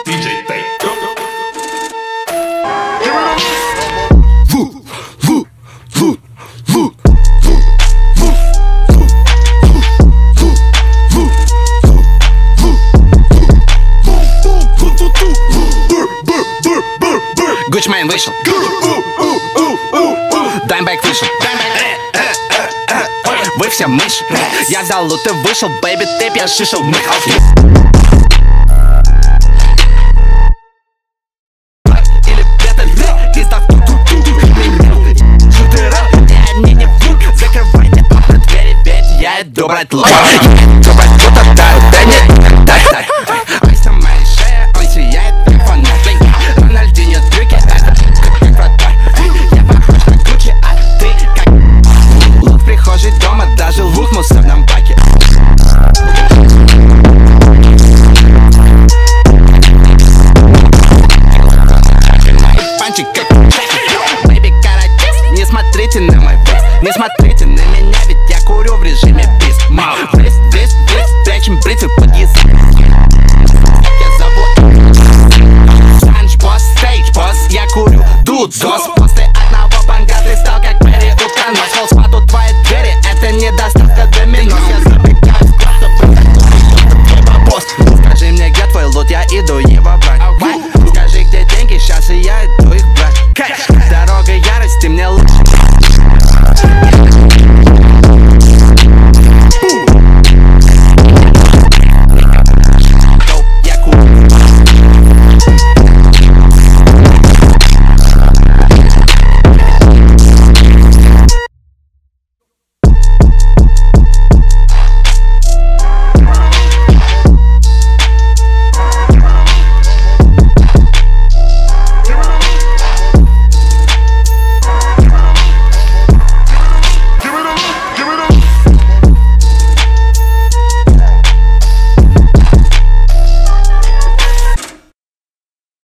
DJ Fake. Гучмейн вышел, Даймбэк вышел. Вы все мышь. Я взял лут и вышел, бэйби, ты пьяшишел. Или это пизда в шутера. Мне не врут, закрывайте окна, двери, ведь я иду брать лут. Я иду брать лут, да нет.